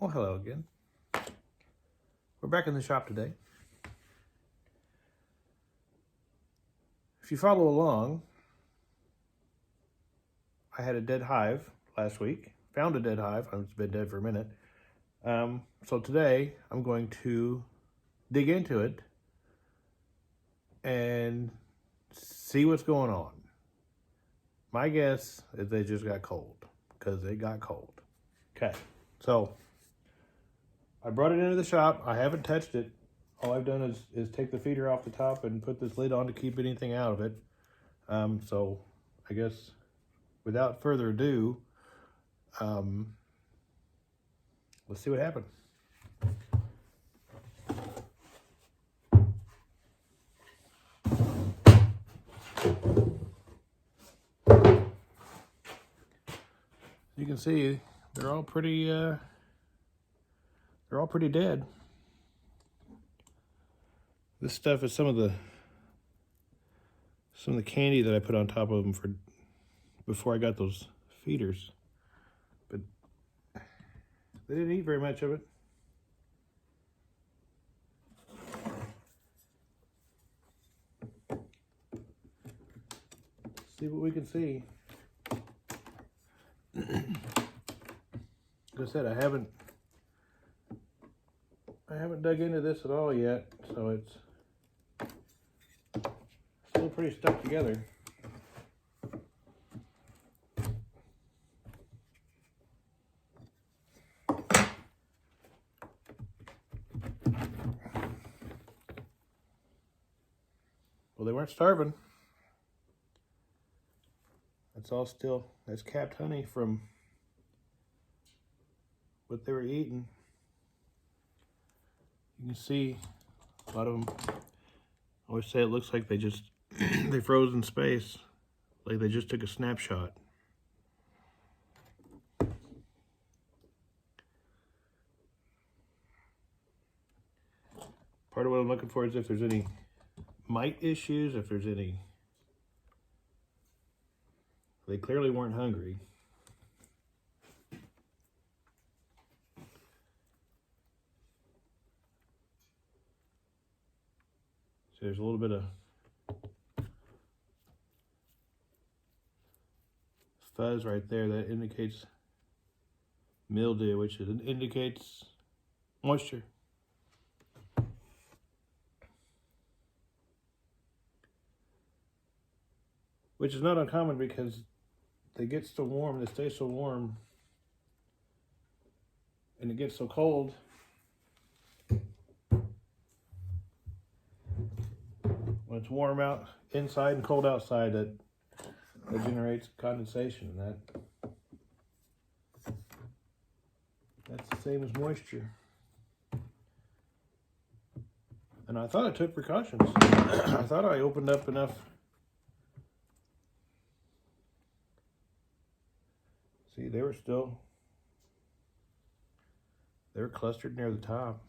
Oh, hello again. We're back in the shop today. If you follow along, I had a dead hive last week. Found a dead hive. It's been dead for a minute. So today I'm going to dig into it and see what's going on. My guess is they just got cold because it got cold. Okay, so I brought it into the shop. I haven't touched it. All I've done is take the feeder off the top and put this lid on to keep anything out of it. So I guess without further ado, let's see what happens. You can see they're all pretty dead. This stuff is some of the candy that I put on top of them for before I got those feeders, but they didn't eat very much of it. See what we can see. Like I said, I haven't dug into this at all yet, so it's still pretty stuck together. Well, they weren't starving. That's capped honey from what they were eating. You can see a lot of them. I always say it looks like they just they froze in space, like they just took a snapshot. Part of what I'm looking for is if there's any mite issues, if there's any. They clearly weren't hungry. So there's a little bit of fuzz right there that indicates mildew, which indicates moisture. Which is not uncommon because they get so warm, they stay so warm, and it gets so cold. When it's warm out inside and cold outside, that generates condensation, and that's the same as moisture. And I thought I took precautions. I thought I opened up enough. See, they were clustered near the top.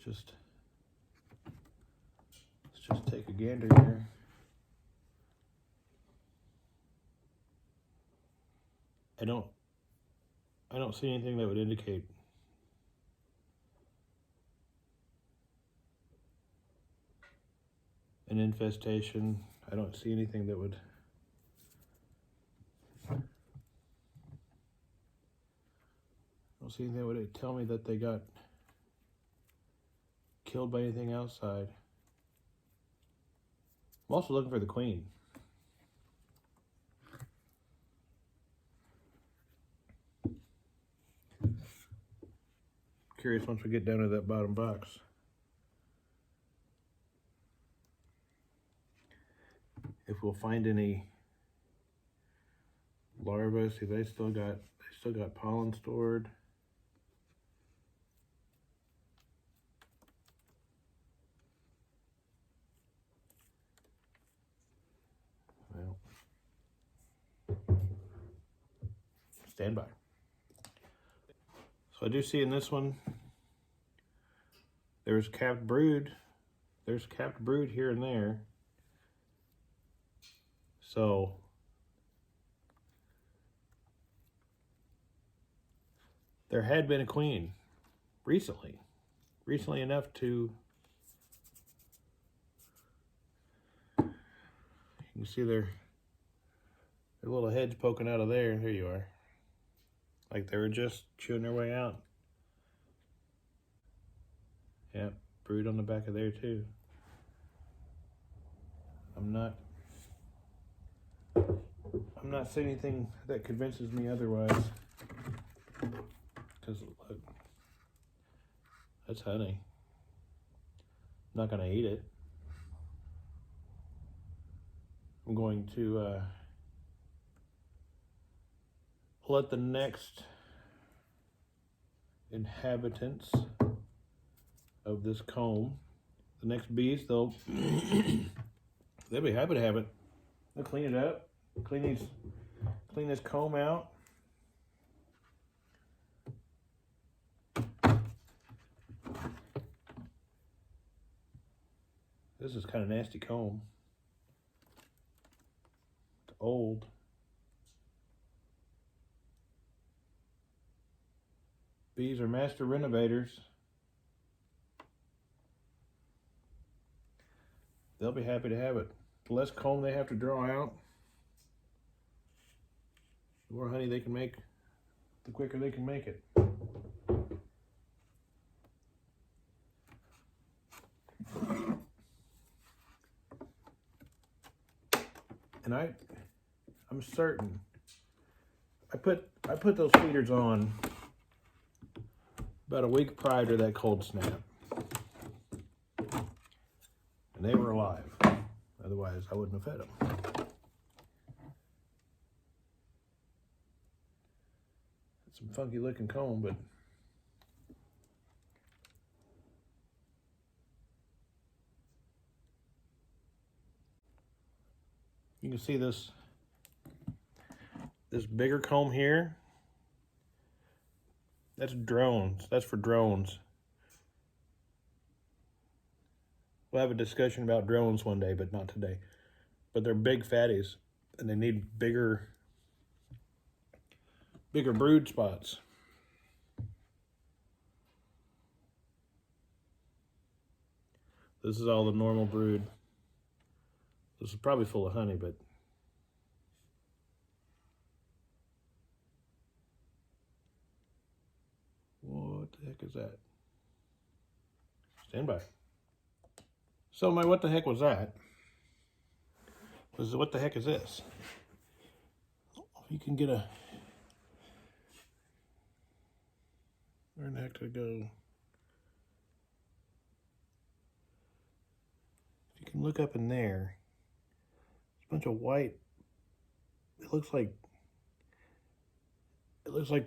Let's just take a gander here. I don't see anything that would indicate an infestation. I don't see anything that would tell me that they got killed by anything outside. I'm also looking for the queen. Curious once we get down to that bottom box. If we'll find any larvae. See, they still got pollen stored. Well, stand by. So I do see in this one, there's capped brood. There's capped brood here and there. So there had been a queen recently enough to, you can see their little heads poking out of there. There you are. Like they were just chewing their way out. Yep, brood on the back of there too. I'm not seeing anything that convinces me otherwise. Because look, that's honey. I'm not gonna eat it. I'm going to let the next inhabitants of this comb, the next bees, they'll be happy to have it. They'll clean it up, clean this comb out. This is kind of nasty comb. It's old. Bees are master renovators. They'll be happy to have it. The less comb they have to draw out, the more honey they can make, the quicker they can make it. And I'm certain I put those feeders on about a week prior to that cold snap. And they were alive. Otherwise, I wouldn't have fed them. It's some funky looking comb, but you can see this bigger comb here. That's drones. That's for drones. We'll have a discussion about drones one day, but not today. But they're big fatties, and they need bigger brood spots. This is all the normal brood. This is probably full of honey, but what the heck is that? Stand by. So my what the heck was that? What the heck is this? You can get a, where in the heck did it go? If you can look up in there, there's a bunch of white, it looks like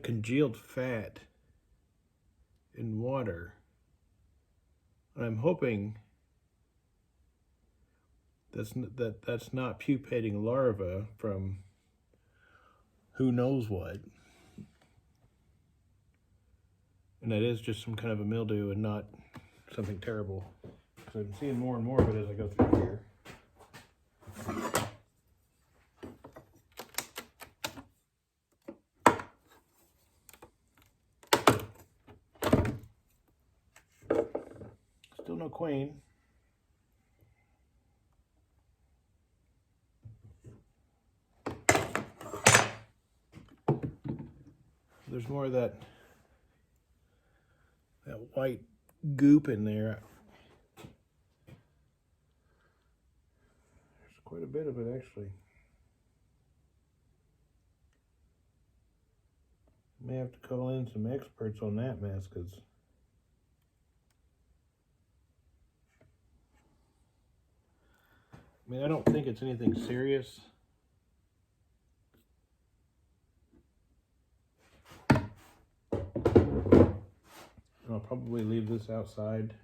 congealed fat in water. And I'm hoping that's not pupating larvae from who knows what. And that is just some kind of a mildew and not something terrible. Because I'm seeing more and more of it as I go through here. Still no queen. There's more of that white goop in there. There's quite a bit of it, actually. May have to call in some experts on that mess, because I mean, I don't think it's anything serious. I'll probably leave this outside.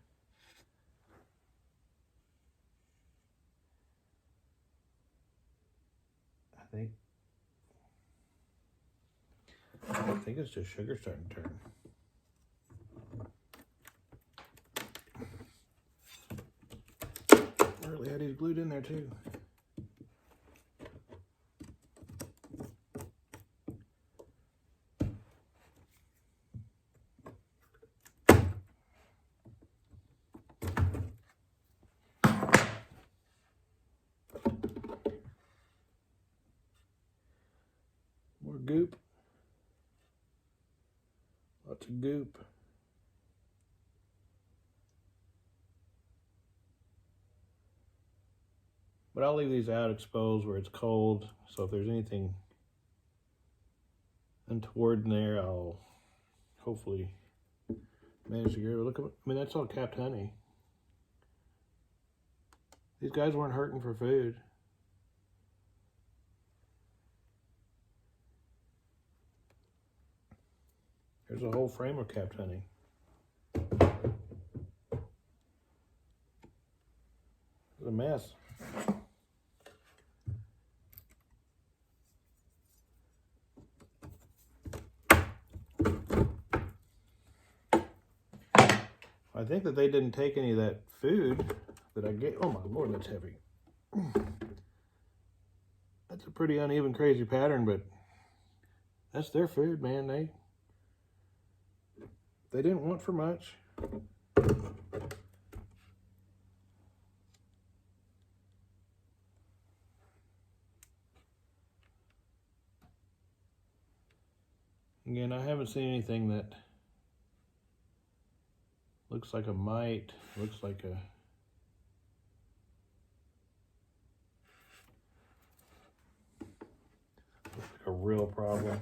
I think it's just sugar starting to turn. I really had these glued in there too. More goop. Lots of goop. But I'll leave these out exposed where it's cold, so if there's anything untoward in there, I'll hopefully manage to get it. Look at, I mean, that's all capped honey. These guys weren't hurting for food. There's a whole frame of capped honey. It's a mess. I think that they didn't take any of that food that I gave. Oh my Lord, that's heavy. That's a pretty uneven, crazy pattern, but that's their food, man. They didn't want for much. Again, I haven't seen anything that looks like a mite, looks like a real problem.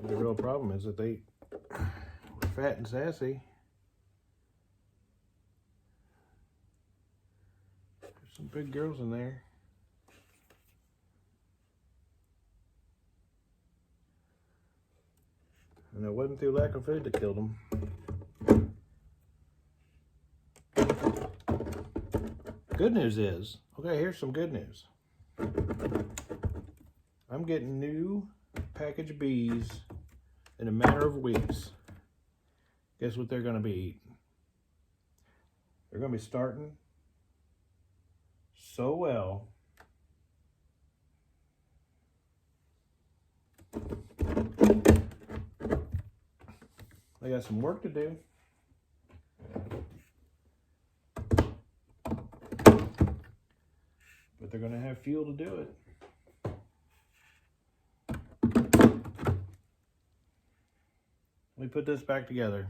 The real problem is that they were fat and sassy. There's some big girls in there. And it wasn't through lack of food that killed them. Good news is, okay, here's some good news. I'm getting new package bees in a matter of weeks. Guess what they're going to be eating? They're going to be starting so well. They got some work to do. But they're going to have fuel to do it. Let me put this back together.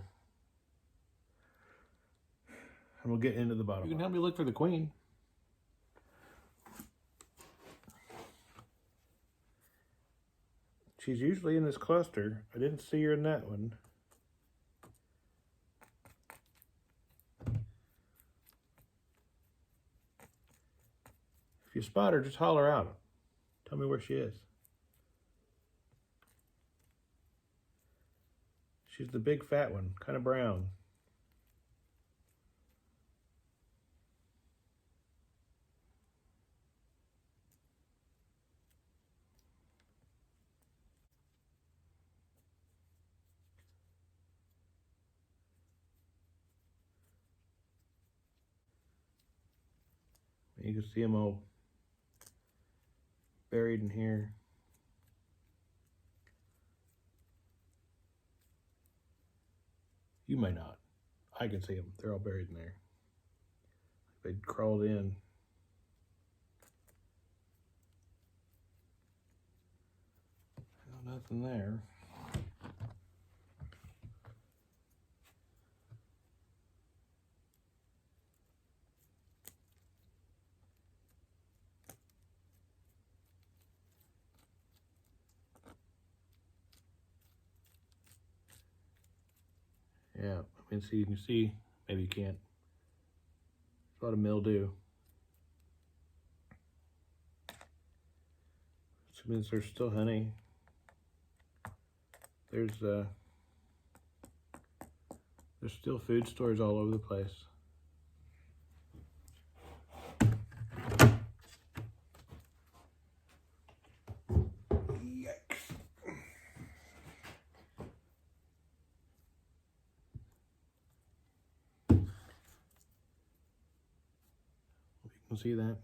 And we'll get into the bottom. You can help me look for the queen. She's usually in this cluster. I didn't see her in that one. If you spot her, just holler out. Tell me where she is. She's the big fat one, kind of brown. You can see them all buried in here. You may not. I can see them. They're all buried in there. They crawled in. Nothing there. Yeah, I mean, so you can see, maybe you can't. There's a lot of mildew. Which means there's still honey. There's still food stores all over the place. You can see that.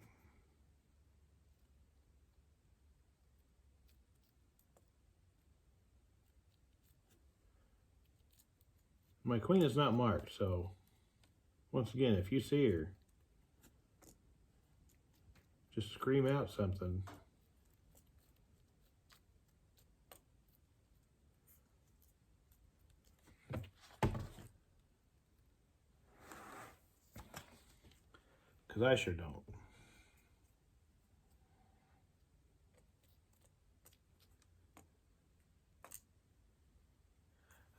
My queen is not marked, so once again, if you see her, just scream out something. Because I sure don't.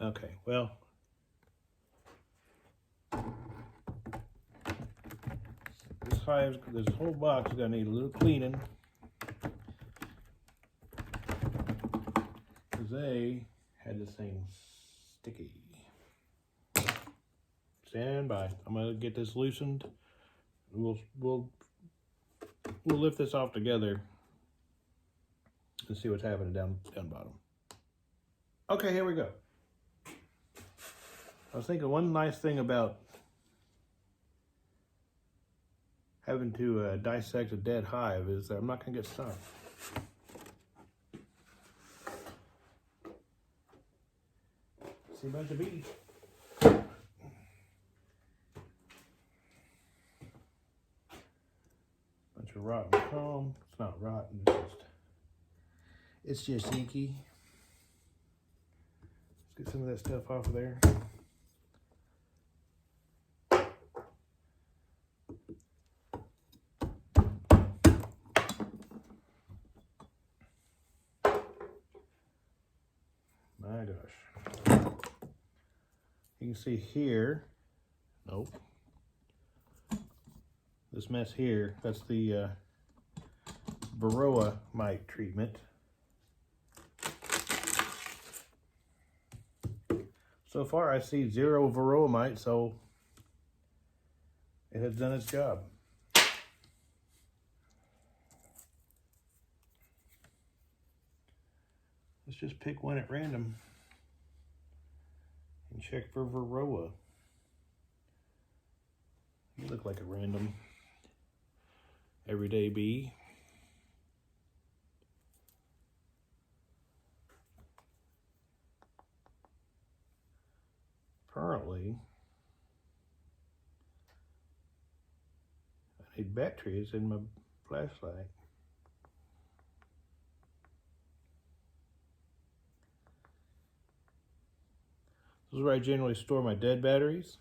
Okay, well, this hive, this whole box is going to need a little cleaning. Because they had this thing sticky. Stand by. I'm going to get this loosened. We'll lift this off together and see what's happening down bottom. Okay, here we go. I was thinking one nice thing about having to dissect a dead hive is that I'm not going to get stung. See a bunch of bees. Bunch of rotten comb. It's not rotten, it's just inky. Let's get some of that stuff off of there. My gosh. You can see here, nope. This mess here, that's the Varroa mite treatment. So far I see 0 Varroa mite, so it has done its job. Let's just pick one at random and check for Varroa. You look like a random everyday bee. Apparently, I need batteries in my flashlight. This is where I generally store my dead batteries.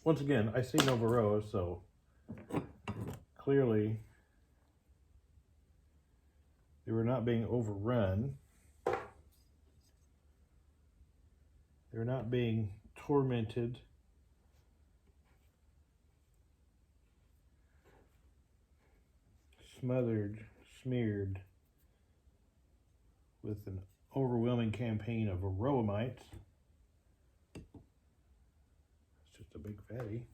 Once again, I see no Varroa, so clearly they were not being overrun. They're not being tormented. Smothered, smeared with an overwhelming campaign of Varroa mites. It's just a big fatty.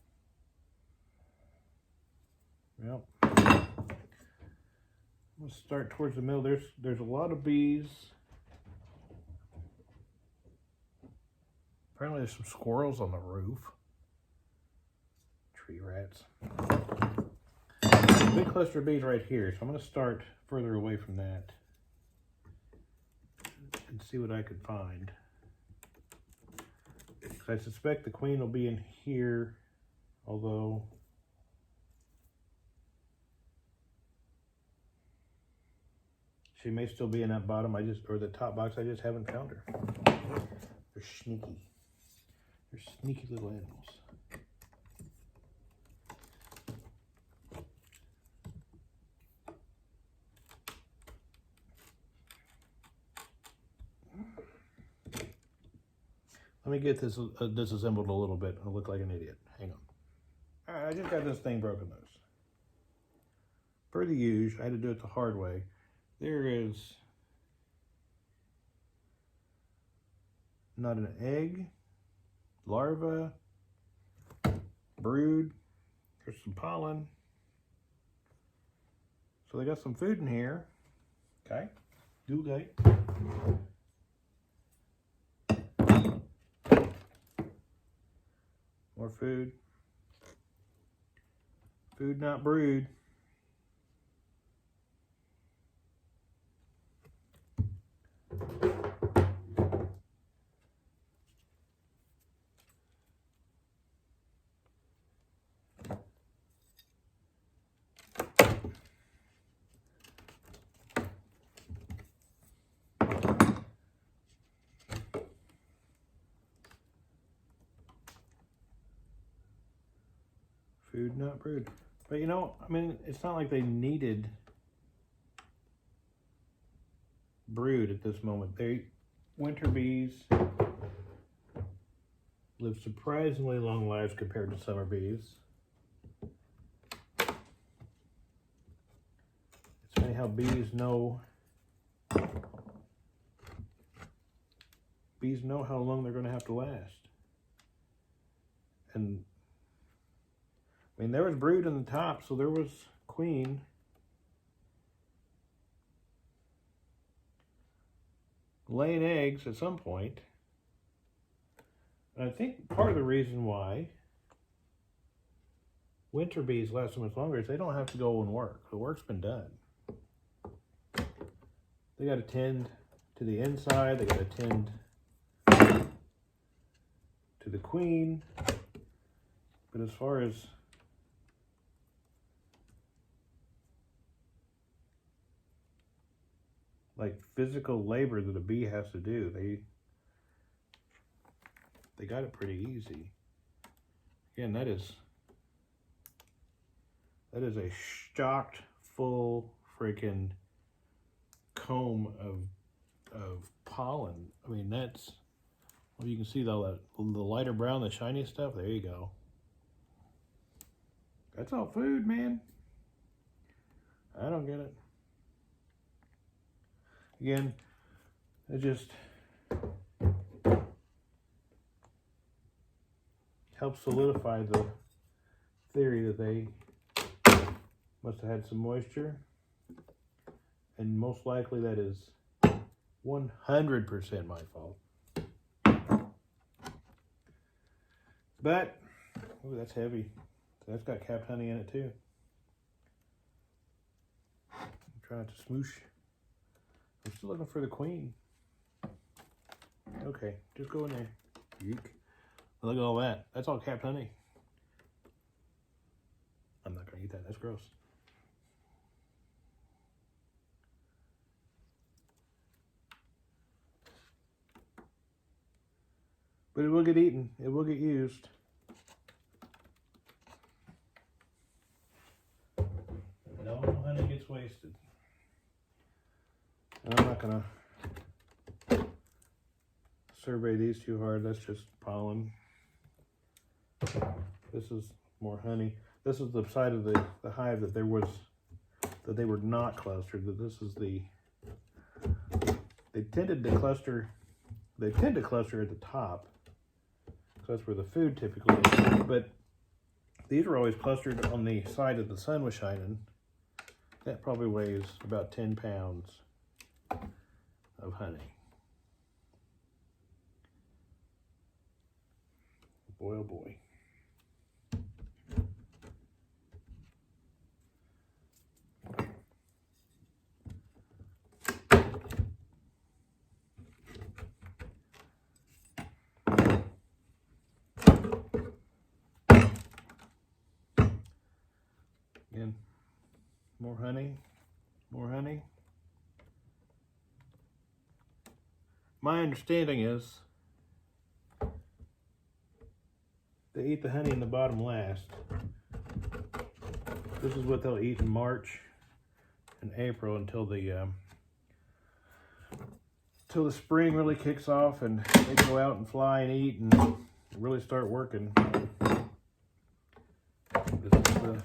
Well, I'm gonna start towards the middle. There's a lot of bees. Apparently there's some squirrels on the roof. Tree rats. There's a big cluster of bees right here, so I'm going to start further away from that and see what I can find. I suspect the queen will be in here, although she may still be in that bottom, or the top box. I just haven't found her. They're sneaky. They're sneaky little animals. Let me get this disassembled a little bit. I'll look like an idiot. Hang on. All right, I just got this thing broken loose. Per the usual, I had to do it the hard way. There is not an egg, larva, brood. There's some pollen. So they got some food in here. Okay. Do okay. More food. Food, not brood. Food not brewed. But you know, I mean, it's not like they needed brood at this moment. Winter bees live surprisingly long lives compared to summer bees. It's funny how bees know how long they're going to have to last. And I mean, there was brood in the top, so there was queen. Laying eggs at some point. And I think part of the reason why winter bees last so much longer is they don't have to go and work. The work's been done. They got to tend to the inside. They got to tend to the queen. But as far as like physical labor that a bee has to do, they got it pretty easy. Again, that is a stocked full freaking comb of pollen. I mean, that's, well, you can see the lighter brown, the shiny stuff. There you go. That's all food, man. I don't get it. Again, it just helps solidify the theory that they must have had some moisture, and most likely that is 100% my fault. But, ooh, that's heavy. So that's got capped honey in it too. I'm trying to smoosh. I'm still looking for the queen. Okay, just go in there. Yeek. Look at all that. That's all capped honey. I'm not going to eat that. That's gross. But it will get eaten. It will get used. No honey gets wasted. And I'm not going to survey these too hard. That's just pollen. This is more honey. This is the side of the hive that they were not clustered. That this is they tend to cluster at the top. So that's where the food typically is. But these were always clustered on the side that the sun was shining. That probably weighs about 10 pounds of honey. Boy, oh boy. Again, more honey, more honey. My understanding is they eat the honey in the bottom last. This is what they'll eat in March and April until the spring really kicks off and they go out and fly and eat and really start working. This is the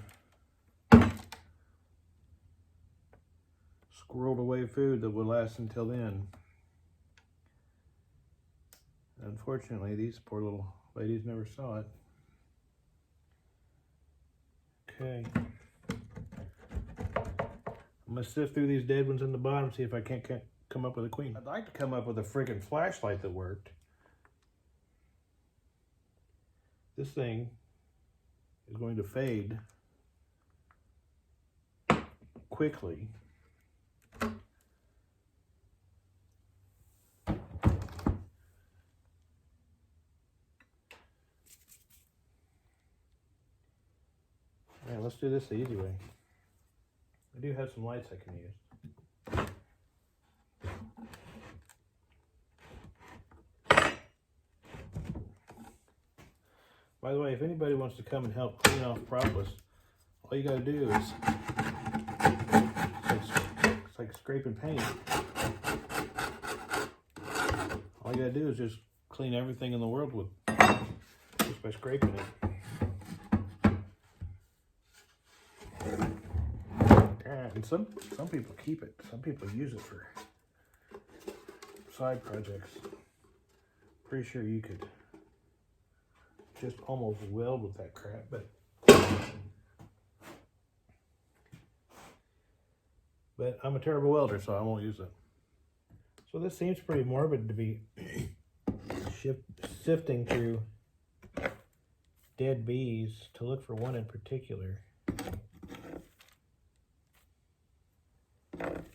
squirreled away food that will last until then. Unfortunately, these poor little ladies never saw it. Okay. I'm going to sift through these dead ones in the bottom, see if I can't come up with a queen. I'd like to come up with a freaking flashlight that worked. This thing is going to fade quickly. Alright, let's do this the easy way. I do have some lights I can use. By the way, if anybody wants to come and help clean off propolis, all you gotta do is, it's like scraping paint. All you gotta do is just clean everything in the world with, just by scraping it. And some people keep it. Some people use it for side projects. Pretty sure you could just almost weld with that crap, but I'm a terrible welder, so I won't use it. So this seems pretty morbid to be sifting through dead bees to look for one in particular. But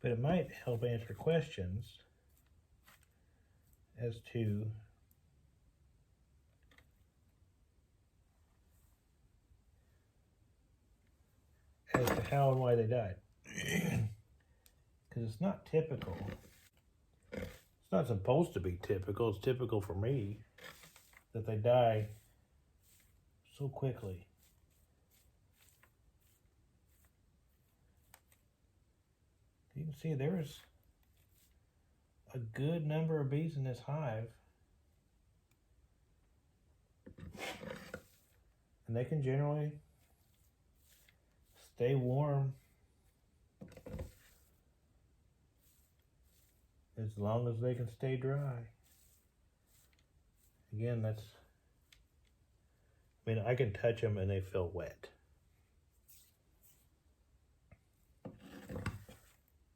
it might help answer questions as to how and why they died. Because it's not typical. It's not supposed to be typical. It's typical for me that they die so quickly. You can see there's a good number of bees in this hive. And they can generally stay warm as long as they can stay dry. Again, that's, I mean, I can touch them and they feel wet.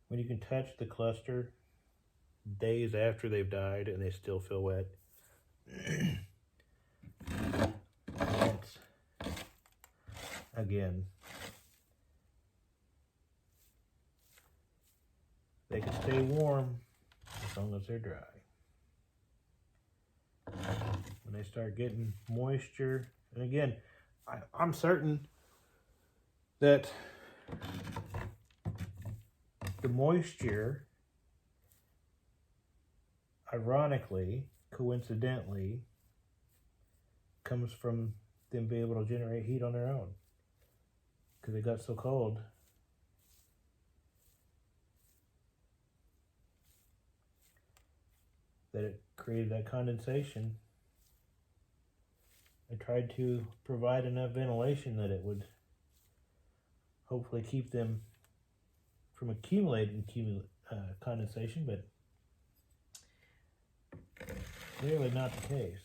When you can touch the cluster days after they've died and they still feel wet, that's, again, they can stay warm as long as they're dry. When they start getting moisture, and again, I'm certain that the moisture, ironically, coincidentally, comes from them being able to generate heat on their own. Because it got so cold. That it created that condensation. I tried to provide enough ventilation that it would hopefully keep them from accumulating condensation, but clearly not the case.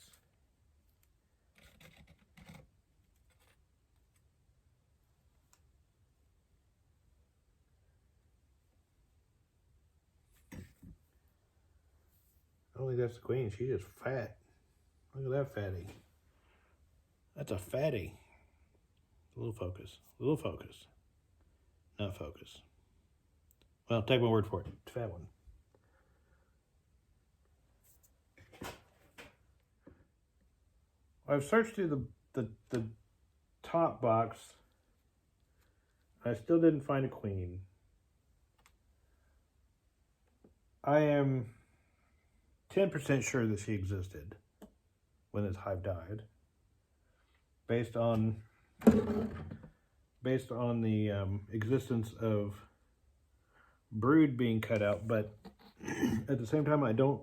I don't think that's the queen. She's just fat. Look at that fatty. That's a fatty. A little focus. A little focus. Not focus. Well, take my word for it. It's a fat one. I've searched through the top box. I still didn't find a queen. I am 10% sure that she existed when this hive died, based on the existence of brood being cut out, but at the same time I don't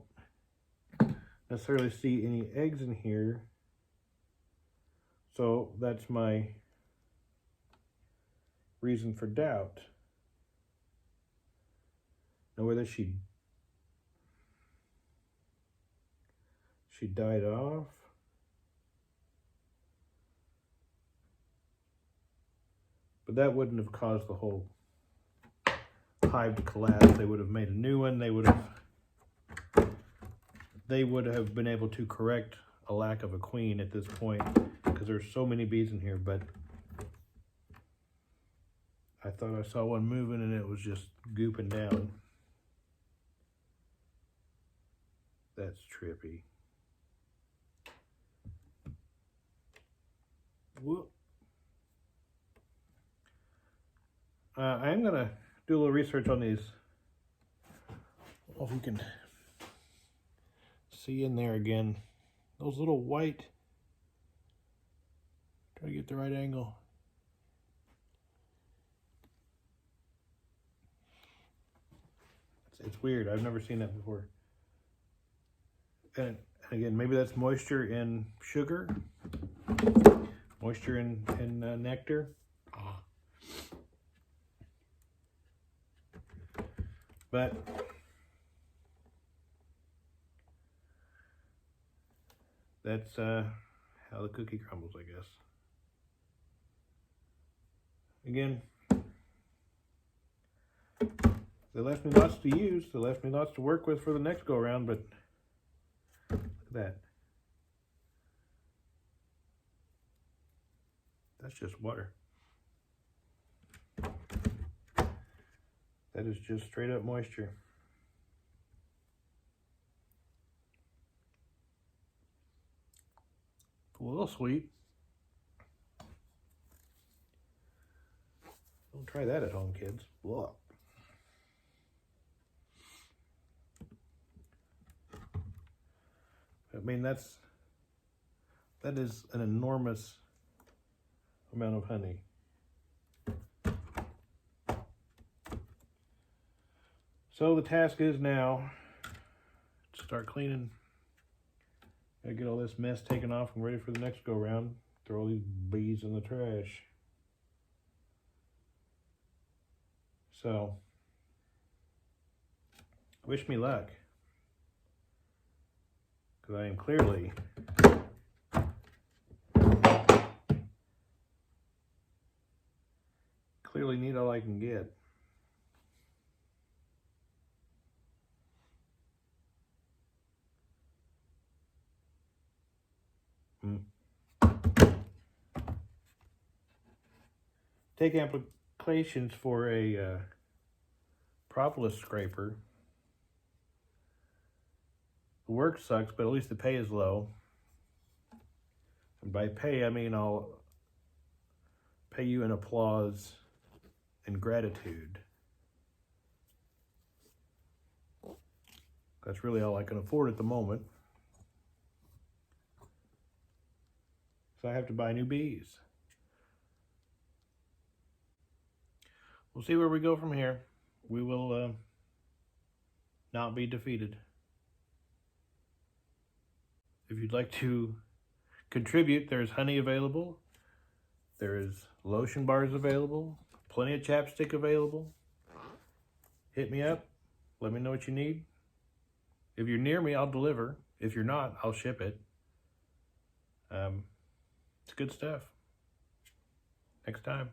necessarily see any eggs in here, so that's my reason for doubt. Now whether she died off, but that wouldn't have caused the whole hive to collapse. They would have made a new one. They would have been able to correct a lack of a queen at this point, because there's so many bees in here. But I thought I saw one moving and it was just gooping down. That's trippy. Whoop. I am gonna do a little research on these. I don't know if you can see in there again. Those little white the right angle. It's weird. I've never seen that before. And again, maybe that's moisture in sugar, moisture in nectar. But that's how the cookie crumbles, I guess. Again, they left me lots to use. They left me lots to work with for the next go around, but look at that. That's just water. That is just straight up moisture. A little sweet. Don't try that at home, kids. Blah. I mean, that is an enormous amount of honey. So the task is now to start cleaning. Gotta get all this mess taken off and ready for the next go round. Throw all these bees in the trash. So, wish me luck. Because I am clearly need all I can get. Take applications for a propolis scraper. The work sucks, but at least the pay is low. And by pay, I mean I'll pay you in applause and gratitude. That's really all I can afford at the moment. So I have to buy new bees. We'll see where we go from here. We will not be defeated. If you'd like to contribute, there's honey available. There is lotion bars available. Plenty of chapstick available. Hit me up. Let me know what you need. If you're near me, I'll deliver. If you're not, I'll ship it. It's good stuff. Next time.